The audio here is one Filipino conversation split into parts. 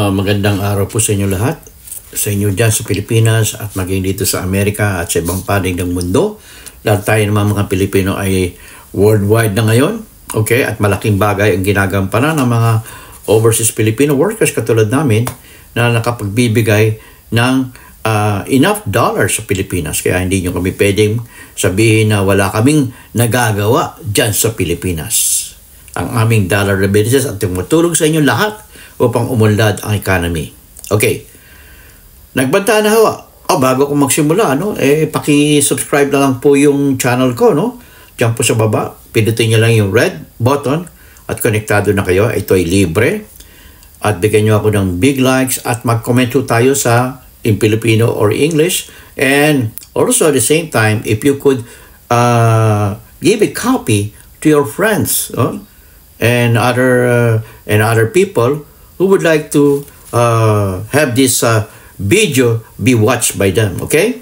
Magandang araw po sa inyo lahat. Sa inyo dyan sa Pilipinas at maging dito sa Amerika at sa ibang panig ng mundo. Lahat tayo naman mga Pilipino ay worldwide na ngayon. Okay? At malaking bagay ang ginagampanan ng mga overseas Filipino workers katulad namin na nakapagbibigay ng enough dollars sa Pilipinas. Kaya hindi nyo kami pwedeng sabihin na wala kaming nagagawa dyan sa Pilipinas. Ang aming dollar remittances at tumutulong sa inyo lahat upang umunlad ang economy. Okay. Nagbanta na hawa. Bago ko magsimula, paki-subscribe na lang po yung channel ko, no? Diyan po sa baba. Pindutin niyo lang yung red button at konektado na kayo. Ito ay libre. At bigyan niyo ako ng big likes at mag-comment po tayo sa in Filipino or English. And also at the same time, if you could give a copy to your friends and other people who would like to have this video be watched by them, okay?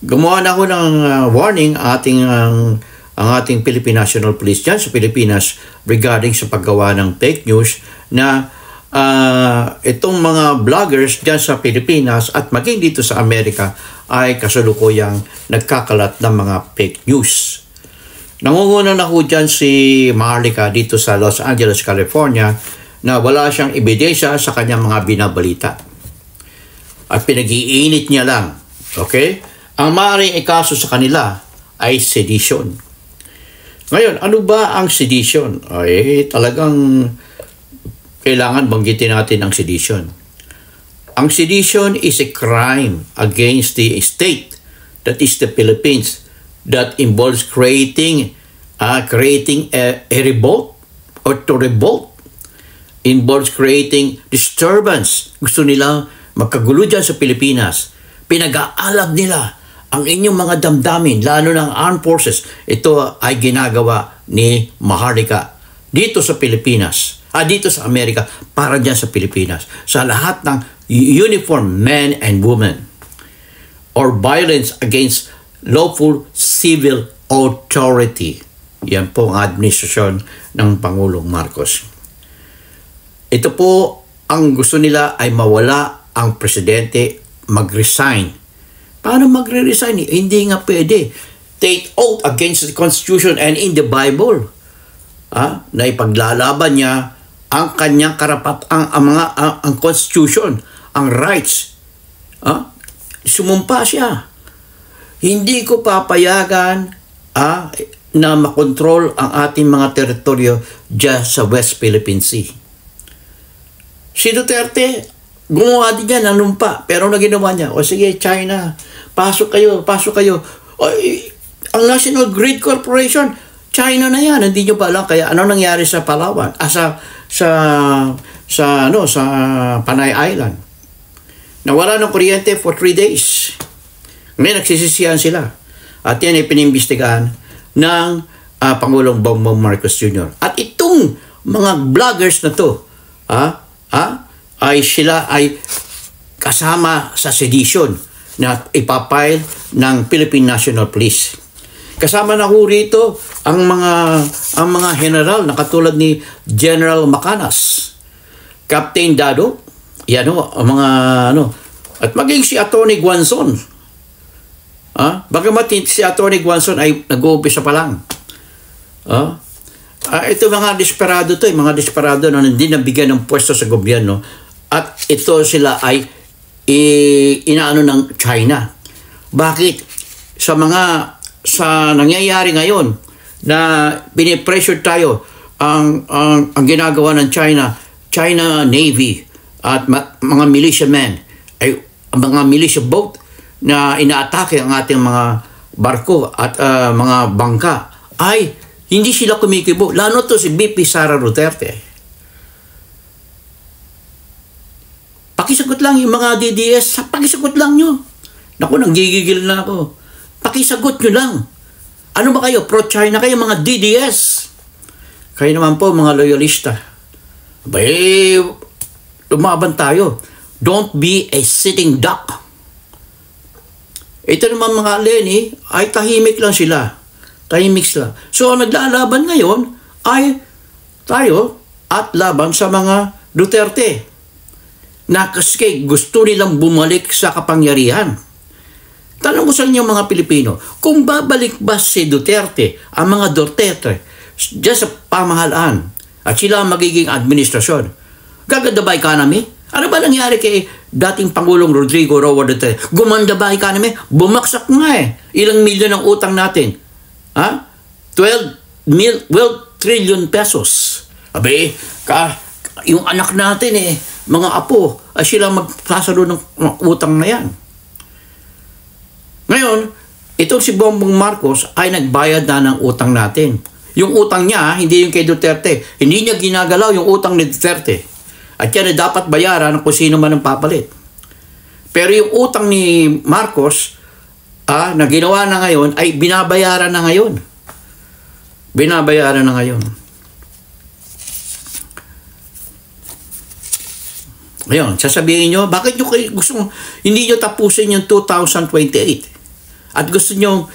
Gumawa na ako ng warning ang ating Philippine National Police dyan sa Pilipinas regarding sa paggawa ng fake news na itong mga vloggers dyan sa Pilipinas at maging dito sa Amerika ay kasalukuyang nagkakalat ng mga fake news. Nangunguna na ho dyan si Maharlika dito sa Los Angeles, California na wala siyang ebidensya sa kanyang mga binabalita. At pinag-iinit niya lang. Okay? Ang maaaring ikaso sa kanila ay sedition. Ngayon, ano ba ang sedition? Talagang kailangan banggitin natin ang sedition. Ang sedition is a crime against the state, that is the Philippines, that involves creating a revolt or to revolt, involves creating disturbance. Gusto nila magkagulo dyan sa Pilipinas. Pinag-aalab nila ang inyong mga damdamin, lalo ng armed forces. Ito ay ginagawa ni Maharlika dito sa Pilipinas, dito sa Amerika, para dyan sa Pilipinas. Sa lahat ng uniformed men and women or violence against lawful civil authority. Yan po ang administrasyon ng Pangulong Marcos. Ito po ang gusto nila ay mawala ang presidente, mag-resign. Paano magre-resign? Hindi nga pwede. Take oath against the Constitution and in the Bible. Na ipaglalaban niya ang kanyang ang Constitution, ang rights. Sumumpa siya. Hindi ko papayagan na makontrol ang ating mga teritoryo dyan sa West Philippine Sea. Si Duterte, gumawa din niya, nanumpa. Pero na ginawa niya, sige, China, pasok kayo. Ang National Grid Corporation, China na yan. Hindi nyo ba alam kaya ano nangyari sa Palawan? Sa Panay Island. Nawala ng kuryente for 3 days. Ngayon, nagsisisihan sila. At yan ay pinimbestigahan ng Pangulong Bongbong Marcos Jr. At itong mga vloggers na to, sila ay kasama sa sedition na ipapile ng Philippine National Police. Kasama na ho rito ang mga general na katulad ni General Macanas, Captain Dado, at maging si Atty. Guanzon. Bagamat si Atty. Guanzon ay nag-uumpisa pa lang. Ito mga desperado mga desperado na hindi nabigyan ng pwesto sa gobyerno at ito sila ay inaano ng China. Bakit? Sa nangyayari ngayon na pinipressure tayo ang ginagawa ng China Navy at mga militiamen ay mga militia boat na inaatake ang ating mga barko at mga bangka ay hindi sila kumikibo. Lalo to si BP Sara Duterte. Pakisagot lang yung mga DDS. Pakisagot lang nyo. Naku, nanggigigil na ako. Pakisagot nyo lang. Ano ba kayo? Pro-China kayo, mga DDS. Kayo naman po, mga loyalista. Lumaban tayo. Don't be a sitting duck. Ito naman mga Lenny, ay tahimik lang sila. Tahimik sila. So, ang naglalaban ngayon ay tayo at laban sa mga Duterte. na kasi gusto nilang bumalik sa kapangyarihan. Tanong ko sa inyo mga Pilipino, kung babalik ba si Duterte, ang mga Duterte, dyan sa pamahalaan at sila ang magiging administrasyon, gaganda ba economy? Ano ba nangyari kay dating Pangulong Rodrigo Roa Duterte? Gumanda ba economy? Bumaksak nga eh. Ilang milyon ang utang natin? 12 trillion pesos. Abe, yung anak natin mga apo, sila magsasalo ng utang na yan. Ngayon, itong si Bongbong Marcos ay nagbayad na ng utang natin. Yung utang niya, hindi yung kay Duterte. Hindi niya ginagalaw yung utang ni Duterte. At yan ay dapat bayaran ng kung sino man ang papalit. Pero yung utang ni Marcos na ginawa na ngayon ay binabayaran na ngayon. Binabayaran na ngayon. Ngayon, sasabihin nyo, bakit nyo gusto hindi nyo tapusin yung 2028? At gusto nyo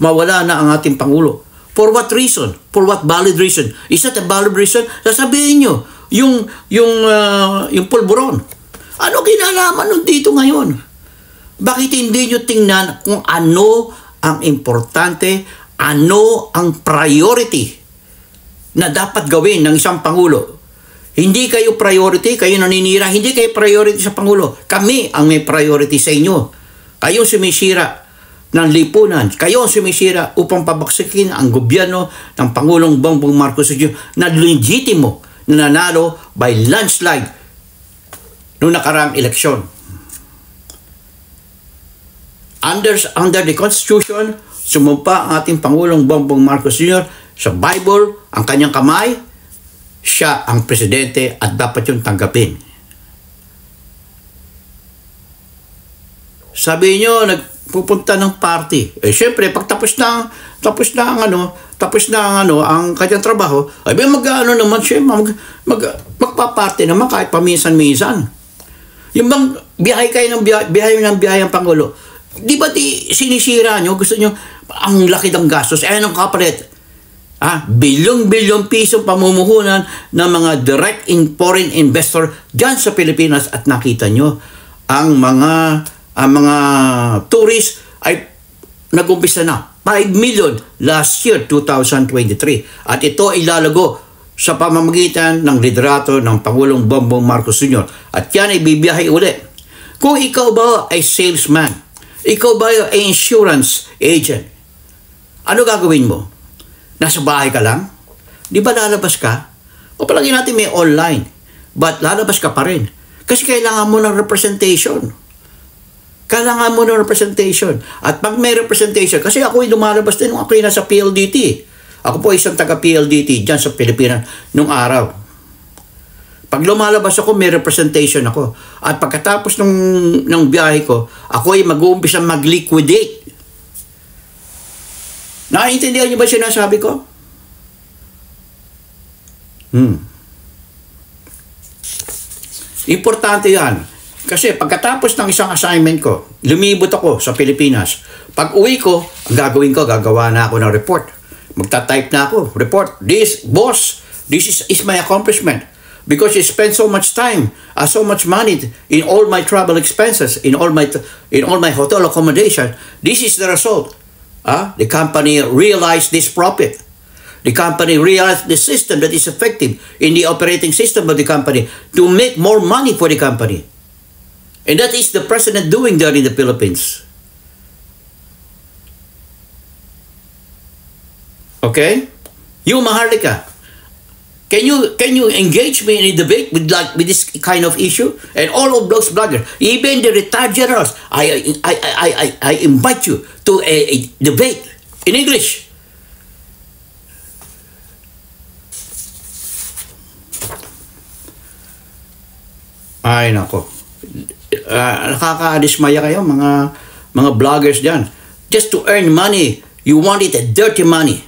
mawala na ang ating Pangulo? For what reason? For what valid reason? Is that a valid reason? Sasabihin nyo, yung pulburon. Ano kinalaman nun dito ngayon? Bakit hindi nyo tingnan kung ano ang importante, ano ang priority na dapat gawin ng isang Pangulo? Hindi kayo priority, kayo naninira, hindi kayo priority sa Pangulo. Kami ang may priority sa inyo. Kayo sumisira ng lipunan. Kayo sumisira upang pabaksakin ang gobyerno ng Pangulong Bongbong Marcos na legitimo na nanalo by landslide noong nakaraang eleksyon. Under the Constitution, sumumpa ang ating Pangulong Bongbong Marcos Jr. sa Bible, ang kanyang kamay, siya ang presidente at dapat yung tanggapin. Sabi nyo, nagpupunta ng party. Siyempre, pag tapos na ang kanyang trabaho, ay mag-ano naman siya, magpaparty naman kahit paminsan-minsan. Yung bang biyahe kayo ng biyahe ang Pangulo, di ba sinisira nyo, gusto nyo, ang laki ng gastos, anong kapalit? Bilyong-bilyong piso pamumuhunan ng mga direct foreign investor dyan sa Pilipinas at nakita nyo, ang mga tourist ay nag-umpisa na 5 million last year, 2023. At ito ay lalago sa pamamagitan ng liderato ng Pangulong Bongbong Marcos Jr. At yan ay bibiyahe uli. Kung ikaw ba ay salesman, ikaw ba ay insurance agent, ano gagawin mo? Nasa bahay ka lang? Di ba lalabas ka? O palagi natin may online, but lalabas ka pa rin. Kasi kailangan mo ng representation. Kailangan mo ng representation. At pag may representation, kasi ako ay lumalabas din nung ako ay nasa PLDT. Ako po isang taga-PLDT dyan sa Pilipinas nung araw. Pag lumalabas ako, may representation ako. At pagkatapos ng biyahe ko, ako ay mag-uumpisa mag-liquidate. Naiintindihan niyo ba sinasabi ko? Importante yan. Kasi pagkatapos ng isang assignment ko, lumibot ako sa Pilipinas. Pag uwi ko, ang gagawin ko, gagawa na ako ng report. Magta-type na ako, report. This is my accomplishment. Because you spend so much time, so much money in all my travel expenses, in all my hotel accommodation. This is the result. The company realized this profit. The company realized the system that is effective in the operating system of the company to make more money for the company. And that is the president doing there in the Philippines. Okay? You, Maharlika, can you engage me in a debate with this kind of issue? And all of those bloggers, even the retired generals, I invite you to a debate in English. Ay nako. Nakakadismaya kayo mga bloggers diyan. Just to earn money, you want it a dirty money.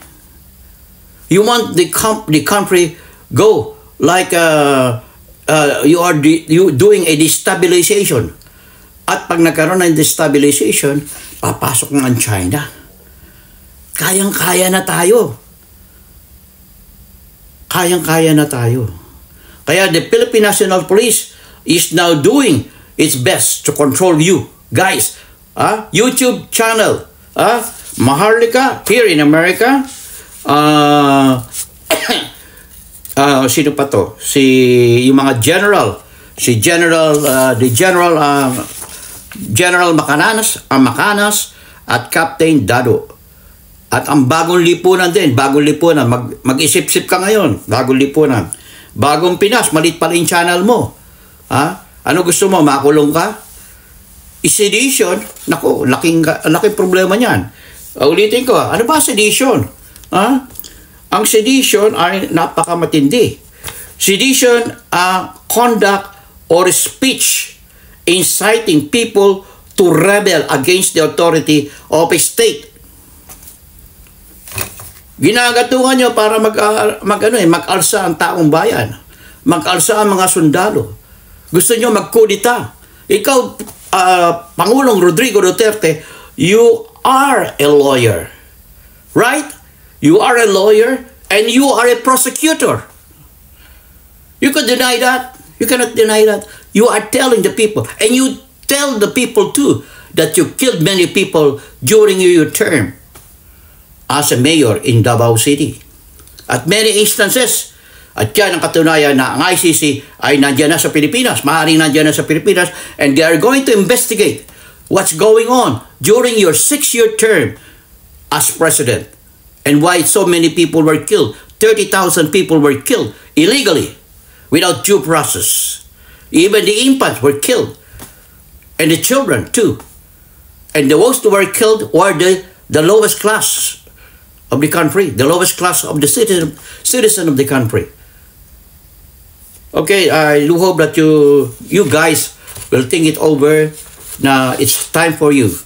You want the country go like you doing a destabilization. At pag nagkaroon ng destabilization, papasok ng China. Kayang-kaya na tayo. Kayang-kaya na tayo. Kaya the Philippine National Police is now doing its best to control you. Guys, YouTube channel, Maharlika here in America, sino pa to? Yung mga general, General Macanas at Captain Dado. At ang bagong lipunan din, mag-isip-sip ka ngayon, bagong lipunan. Bagong Pinas, malit pala yung channel mo. Ano gusto mo, makulong ka? Sedition, naku, laking problema niyan. Ulitin ko, ano ba sedition? Ang sedition ay napakamatindi. Sedition, conduct or speech inciting people to rebel against the authority of a state. Ginagatungan nyo para mag-alsa ang taong bayan. Mag-alsa ang mga sundalo. Gusto nyo magkudita. Ikaw, Pangulong Rodrigo Duterte, you are a lawyer. Right? You are a lawyer and you are a prosecutor. You can deny that. You cannot deny that. You are telling the people, and you tell the people too, that you killed many people during your term as a mayor in Davao City. At many instances, at yan ang katunayan na ang ICC ay nandiyan na sa Pilipinas, maaaring nandiyan na sa Pilipinas, and they are going to investigate what's going on during your 6-year term as president and why so many people were killed. 30,000 people were killed illegally without due process. Even the infants were killed, and the children too. And the most who were killed were the lowest class of the country, the lowest class of the citizen of the country. Okay, I do hope that you guys will think it over. Now it's time for you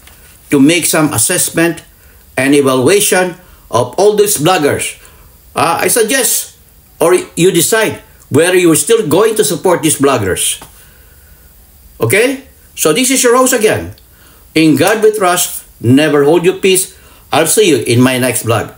to make some assessment and evaluation of all these bloggers. I suggest, or you decide whether you're still going to support these bloggers. Okay? So this is your host again. In God we trust, never hold your peace. I'll see you in my next vlog.